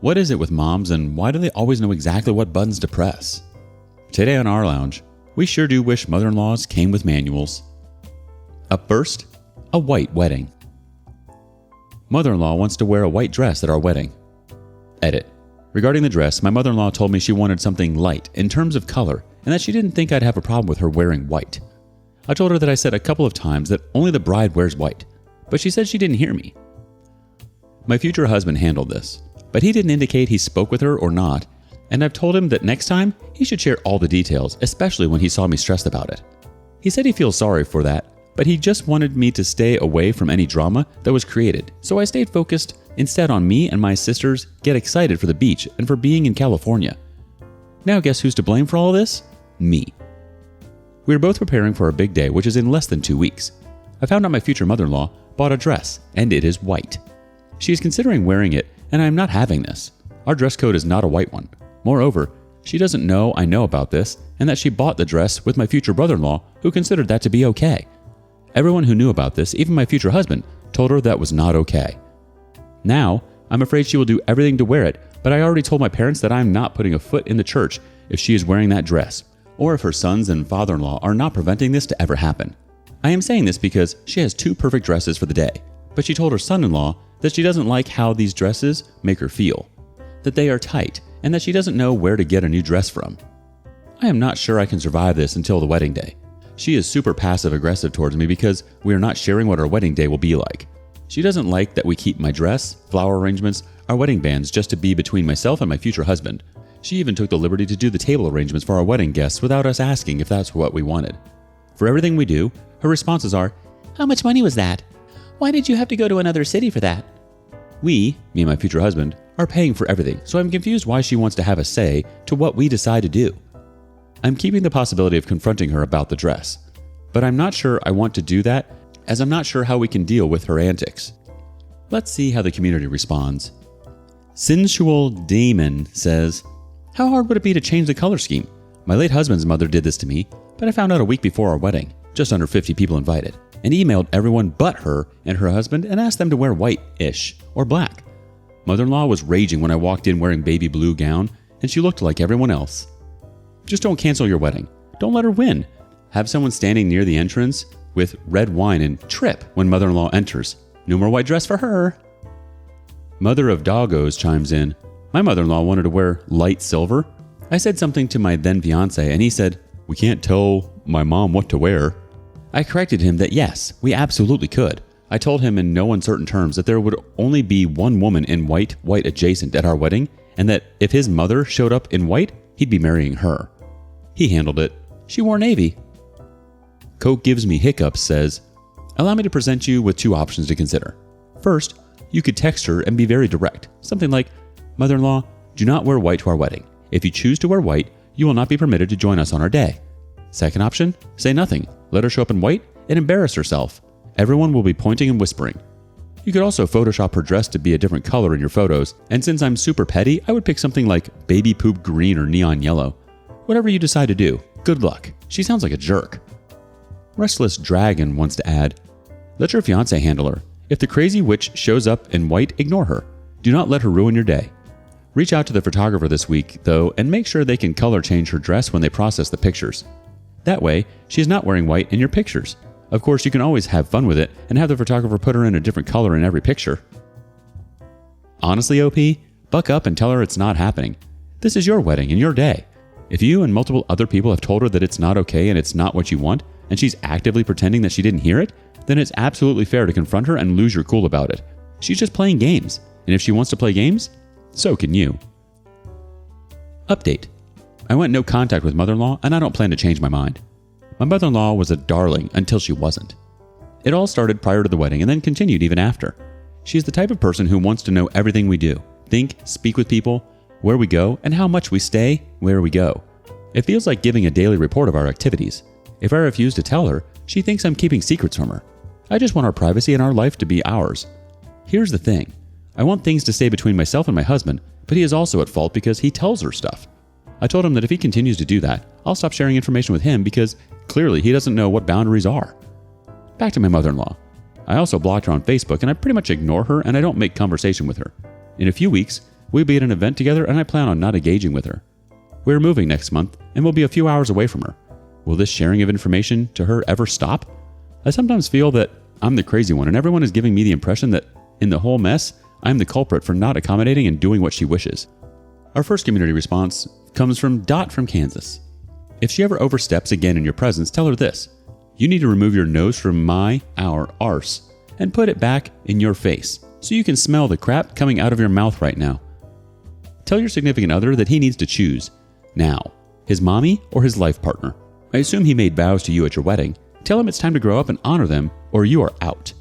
What is it with moms and why do they always know exactly what buttons to press? Today on rLounge, we sure do wish mother-in-laws came with manuals. Up first, a white wedding. Mother-in-law wants to wear a white dress at our wedding. Edit. Regarding the dress, my mother-in-law told me she wanted something light in terms of color and that she didn't think I'd have a problem with her wearing white. I told her that I said a couple of times that only the bride wears white, but she said she didn't hear me. My future husband handled this, but he didn't indicate he spoke with her or not, and I've told him that next time he should share all the details, especially when he saw me stressed about it. He said he feels sorry for that, but he just wanted me to stay away from any drama that was created, so I stayed focused instead on me and my sisters get excited for the beach and for being in California. Now guess who's to blame for all of this? Me. We are both preparing for our big day, which is in less than 2 weeks. I found out my future mother-in-law bought a dress, and it is white. She is considering wearing it, and I am not having this. Our dress code is not a white one. Moreover, she doesn't know I know about this and that she bought the dress with my future brother-in-law who considered that to be okay. Everyone who knew about this, even my future husband, told her that was not okay. Now, I'm afraid she will do everything to wear it, but I already told my parents that I'm not putting a foot in the church if she is wearing that dress, or if her sons and father-in-law are not preventing this to ever happen. I am saying this because she has 2 perfect dresses for the day, but she told her son-in-law that she doesn't like how these dresses make her feel, that they are tight, and that she doesn't know where to get a new dress from. I am not sure I can survive this until the wedding day. She is super passive-aggressive towards me because we are not sharing what our wedding day will be like. She doesn't like that we keep my dress, flower arrangements, our wedding bands just to be between myself and my future husband. She even took the liberty to do the table arrangements for our wedding guests without us asking if that's what we wanted. For everything we do, her responses are, "How much money was that? Why did you have to go to another city for that?" We, me and my future husband, are paying for everything, so I'm confused why she wants to have a say to what we decide to do. I'm keeping the possibility of confronting her about the dress, but I'm not sure I want to do that as I'm not sure how we can deal with her antics. Let's see how the community responds. Sensual Demon says, "How hard would it be to change the color scheme? My late husband's mother did this to me, but I found out a week before our wedding, just under 50 people invited, and emailed everyone but her and her husband and asked them to wear white-ish or black. Mother-in-law was raging when I walked in wearing baby blue gown, and she looked like everyone else. Just don't cancel your wedding. Don't let her win. Have someone standing near the entrance with red wine and trip when mother-in-law enters. No more white dress for her." Mother of Doggos chimes in, "My mother-in-law wanted to wear light silver. I said something to my then fiance and he said, 'We can't tell my mom what to wear.' I corrected him that yes, we absolutely could. I told him in no uncertain terms that there would only be one woman in white adjacent at our wedding, and that if his mother showed up in white, he'd be marrying her. He handled it. She wore navy." Coke Gives Me Hiccups says, "Allow me to present you with 2 options to consider. First, you could text her and be very direct. Something like, 'Mother-in-law, do not wear white to our wedding. If you choose to wear white, you will not be permitted to join us on our day.' Second option, say nothing. Let her show up in white and embarrass herself. Everyone will be pointing and whispering. You could also Photoshop her dress to be a different color in your photos, and since I'm super petty, I would pick something like baby poop green or neon yellow. Whatever you decide to do, good luck. She sounds like a jerk." Restless Dragon wants to add, "Let your fiance handle her. If the crazy witch shows up in white, ignore her. Do not let her ruin your day. Reach out to the photographer this week, though, and make sure they can color change her dress when they process the pictures. That way, she is not wearing white in your pictures. Of course, you can always have fun with it and have the photographer put her in a different color in every picture." Honestly, OP, buck up and tell her it's not happening. This is your wedding and your day. If you and multiple other people have told her that it's not okay and it's not what you want, and she's actively pretending that she didn't hear it, then it's absolutely fair to confront her and lose your cool about it. She's just playing games, and if she wants to play games, so can you. Update. I went no contact with mother-in-law, and I don't plan to change my mind. My mother-in-law was a darling until she wasn't. It all started prior to the wedding and then continued even after. She is the type of person who wants to know everything we do, think, speak with people, where we go, and how much we stay, where we go. It feels like giving a daily report of our activities. If I refuse to tell her, she thinks I'm keeping secrets from her. I just want our privacy and our life to be ours. Here's the thing. I want things to stay between myself and my husband, but he is also at fault because he tells her stuff. I told him that if he continues to do that, I'll stop sharing information with him because clearly he doesn't know what boundaries are. Back to my mother-in-law. I also blocked her on Facebook and I pretty much ignore her and I don't make conversation with her. In a few weeks, We'll be at an event together and I plan on not engaging with her. We're moving next month and we'll be a few hours away from her. Will this sharing of information to her ever stop? I sometimes feel that I'm the crazy one and everyone is giving me the impression that in the whole mess, I'm the culprit for not accommodating and doing what she wishes. Our first community response comes from Dot from Kansas. If she ever oversteps again in your presence, tell her this. You need to remove your nose from our arse and put it back in your face so you can smell the crap coming out of your mouth right now. Tell your significant other that he needs to choose. Now, his mommy or his life partner. I assume he made vows to you at your wedding. Tell him it's time to grow up and honor them or you are out.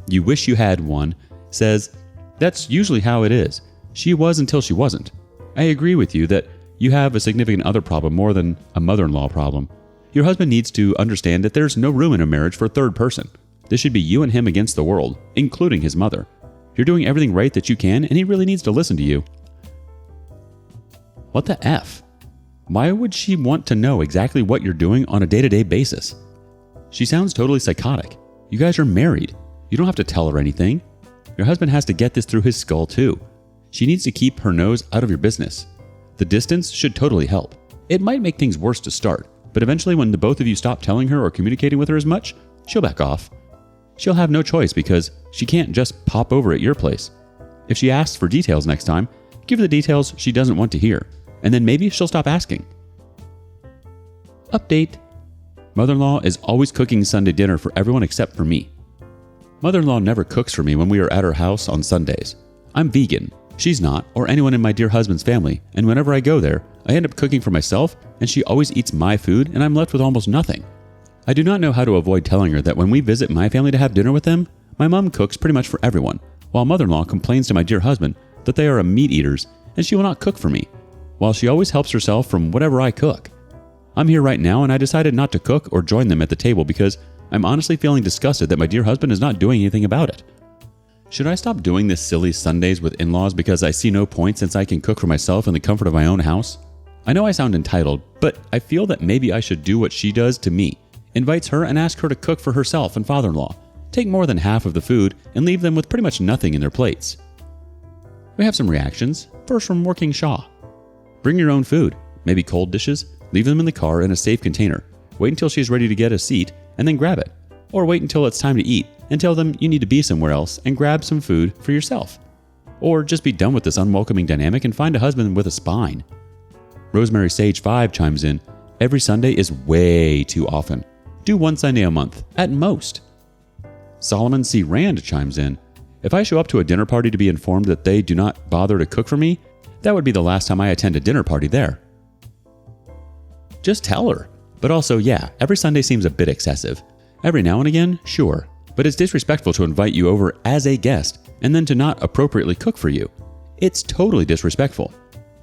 You wish you had one says, that's usually how it is. She was until she wasn't. I agree with you that you have a significant other problem more than a mother-in-law problem. Your husband needs to understand that there's no room in a marriage for a third person. This should be you and him against the world, including his mother. You're doing everything right that you can, and he really needs to listen to you. What the F? Why would she want to know exactly what you're doing on a day-to-day basis? She sounds totally psychotic. You guys are married. You don't have to tell her anything. Your husband has to get this through his skull too. She needs to keep her nose out of your business. The distance should totally help. It might make things worse to start, but eventually when the both of you stop telling her or communicating with her as much, she'll back off. She'll have no choice because she can't just pop over at your place. If she asks for details next time, give her the details she doesn't want to hear, and then maybe she'll stop asking. Update. Mother-in-law is always cooking Sunday dinner for everyone except for me. Mother-in-law never cooks for me when we are at her house on Sundays. I'm vegan. She's not, or anyone in my dear husband's family, and whenever I go there, I end up cooking for myself, and she always eats my food, and I'm left with almost nothing. I do not know how to avoid telling her that when we visit my family to have dinner with them, my mom cooks pretty much for everyone, while mother-in-law complains to my dear husband that they are meat eaters, and she will not cook for me, while she always helps herself from whatever I cook. I'm here right now, and I decided not to cook or join them at the table because I'm honestly feeling disgusted that my dear husband is not doing anything about it. Should I stop doing this silly Sundays with in-laws because I see no point since I can cook for myself in the comfort of my own house? I know I sound entitled, but I feel that maybe I should do what she does to me. Invites her and asks her to cook for herself and father-in-law. Take more than half of the food and leave them with pretty much nothing in their plates. We have some reactions. First from Working Shaw. Bring your own food, maybe cold dishes. Leave them in the car in a safe container. Wait until she's ready to get a seat and then grab it. Or wait until it's time to eat and tell them you need to be somewhere else and grab some food for yourself. Or just be done with this unwelcoming dynamic and find a husband with a spine. Rosemary Sage 5 chimes in, every Sunday is way too often. Do one Sunday a month, at most. Solomon C. Rand chimes in, if I show up to a dinner party to be informed that they do not bother to cook for me, that would be the last time I attend a dinner party there. Just tell her. But also, yeah, every Sunday seems a bit excessive. Every now and again, sure. But it's disrespectful to invite you over as a guest and then to not appropriately cook for you. It's totally disrespectful.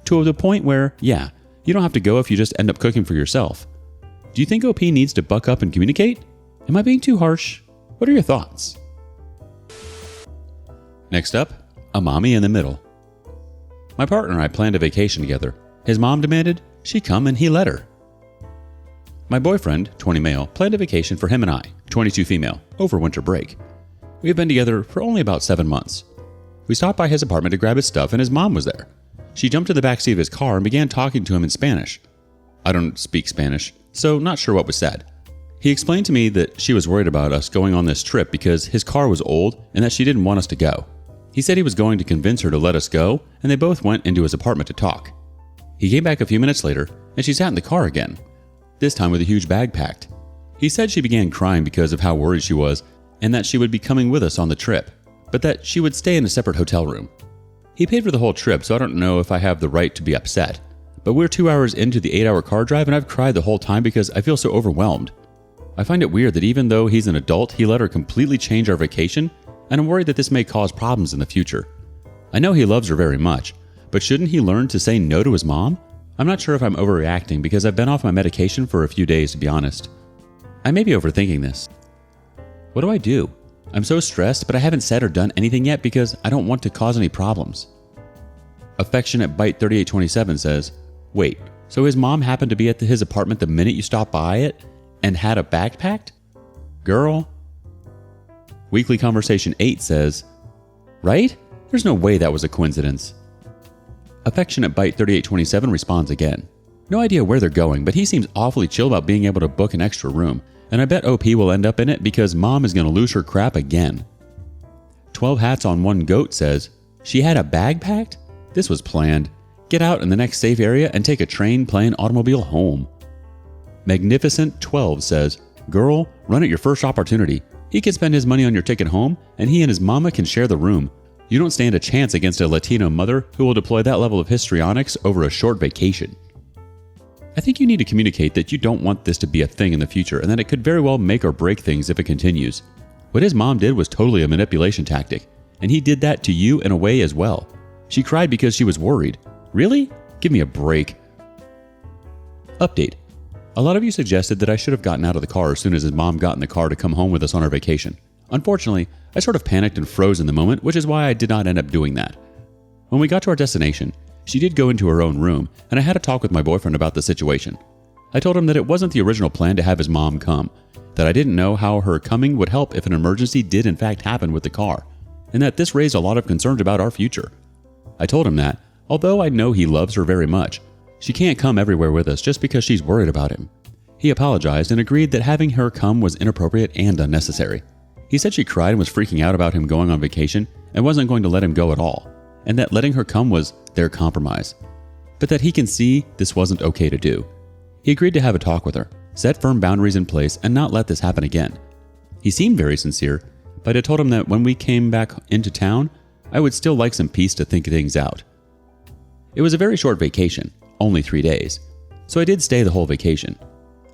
To the point where, yeah, you don't have to go if you just end up cooking for yourself. Do you think OP needs to buck up and communicate? Am I being too harsh? What are your thoughts? Next up, a mommy in the middle. My partner and I planned a vacation together. His mom demanded she come and he let her. My boyfriend, 20 male, planned a vacation for him and I, 22 female, over winter break. We have been together for only about 7 months. We stopped by his apartment to grab his stuff and his mom was there. She jumped to the backseat of his car and began talking to him in Spanish. I don't speak Spanish, so not sure what was said. He explained to me that she was worried about us going on this trip because his car was old and that she didn't want us to go. He said he was going to convince her to let us go, and they both went into his apartment to talk. He came back a few minutes later, and she sat in the car again, this time with a huge bag packed. He said she began crying because of how worried she was, and that she would be coming with us on the trip, but that she would stay in a separate hotel room. He paid for the whole trip, so I don't know if I have the right to be upset. But we're 2 hours into the 8-hour car drive, and I've cried the whole time because I feel so overwhelmed. I find it weird that even though he's an adult, he let her completely change our vacation, and I'm worried that this may cause problems in the future. I know he loves her very much, but shouldn't he learn to say no to his mom? I'm not sure if I'm overreacting because I've been off my medication for a few days, to be honest. I may be overthinking this. What do I do? I'm so stressed, but I haven't said or done anything yet because I don't want to cause any problems. Affectionate Bite 3827 says, wait, so his mom happened to be at his apartment the minute you stopped by it and had a bag packed? Girl. Weekly Conversation 8 says, right? There's no way that was a coincidence. Affectionate Bite 3827 responds again. No idea where they're going, but he seems awfully chill about being able to book an extra room, and I bet OP will end up in it because mom is going to lose her crap again. 12 Hats on One Goat says, she had a bag packed? This was planned. Get out in the next safe area and take a train, plane, automobile home. Magnificent 12 says, girl, run at your first opportunity. He can spend his money on your ticket home, and he and his mama can share the room. You don't stand a chance against a Latino mother who will deploy that level of histrionics over a short vacation. I think you need to communicate that you don't want this to be a thing in the future and that it could very well make or break things if it continues. What his mom did was totally a manipulation tactic, and he did that to you in a way as well. She cried because she was worried. Really? Give me a break. Update. A lot of you suggested that I should have gotten out of the car as soon as his mom got in the car to come home with us on our vacation. Unfortunately, I sort of panicked and froze in the moment, which is why I did not end up doing that. When we got to our destination, she did go into her own room, and I had a talk with my boyfriend about the situation. I told him that it wasn't the original plan to have his mom come, that I didn't know how her coming would help if an emergency did in fact happen with the car, and that this raised a lot of concerns about our future. I told him that, although I know he loves her very much, she can't come everywhere with us just because she's worried about him. He apologized and agreed that having her come was inappropriate and unnecessary. He said she cried and was freaking out about him going on vacation and wasn't going to let him go at all, and that letting her come was their compromise, but that he can see this wasn't okay to do. He agreed to have a talk with her, set firm boundaries in place, and not let this happen again. He seemed very sincere, but I told him that when we came back into town, I would still like some peace to think things out. It was a very short vacation, only 3 days, so I did stay the whole vacation.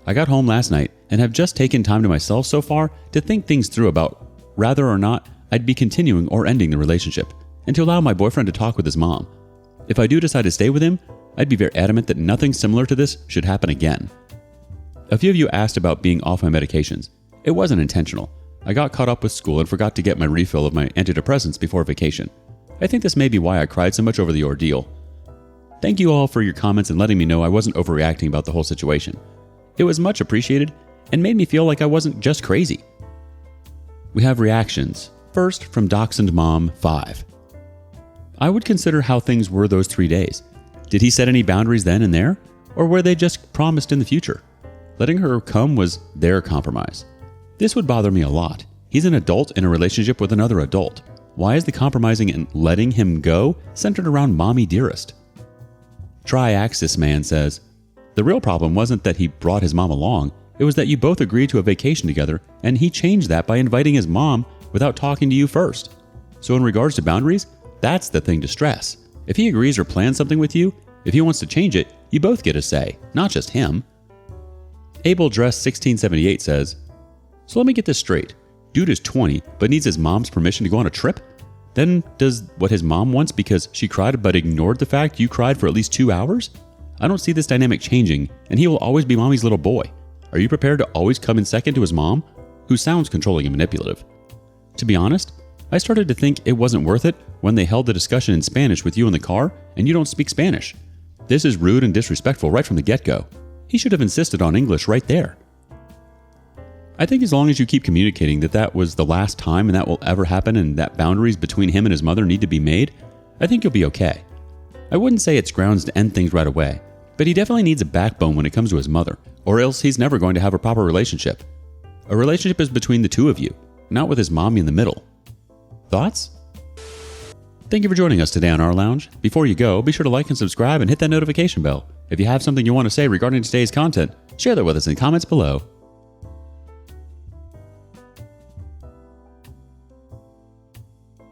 I got home last night and have just taken time to myself so far to think things through about whether or not I'd be continuing or ending the relationship, and to allow my boyfriend to talk with his mom. If I do decide to stay with him, I'd be very adamant that nothing similar to this should happen again. A few of you asked about being off my medications. It wasn't intentional. I got caught up with school and forgot to get my refill of my antidepressants before vacation. I think this may be why I cried so much over the ordeal. Thank you all for your comments and letting me know I wasn't overreacting about the whole situation. It was much appreciated and made me feel like I wasn't just crazy. We have reactions. First, from Dachshund Mom 5. I would consider how things were those 3 days. Did he set any boundaries then and there? Or were they just promised in the future? Letting her come was their compromise. This would bother me a lot. He's an adult in a relationship with another adult. Why is the compromising and letting him go centered around mommy dearest? Triaxis Man says, the real problem wasn't that he brought his mom along, it was that you both agreed to a vacation together and he changed that by inviting his mom without talking to you first. So in regards to boundaries, that's the thing to stress. If he agrees or plans something with you, if he wants to change it, you both get a say, not just him. Able Dress 1678 says, so let me get this straight. Dude is 20 but needs his mom's permission to go on a trip? Then does what his mom wants because she cried but ignored the fact you cried for at least 2 hours? I don't see this dynamic changing, and he will always be mommy's little boy. Are you prepared to always come in second to his mom, who sounds controlling and manipulative? To be honest, I started to think it wasn't worth it when they held the discussion in Spanish with you in the car and you don't speak Spanish. This is rude and disrespectful right from the get-go. He should have insisted on English right there. I think as long as you keep communicating that that was the last time and that will ever happen and that boundaries between him and his mother need to be made, I think you'll be okay. I wouldn't say it's grounds to end things right away, but he definitely needs a backbone when it comes to his mother, or else he's never going to have a proper relationship. A relationship is between the two of you, not with his mommy in the middle. Thoughts? Thank you for joining us today on rLounge. Before you go, be sure to like and subscribe and hit that notification bell. If you have something you want to say regarding today's content, share that with us in comments below.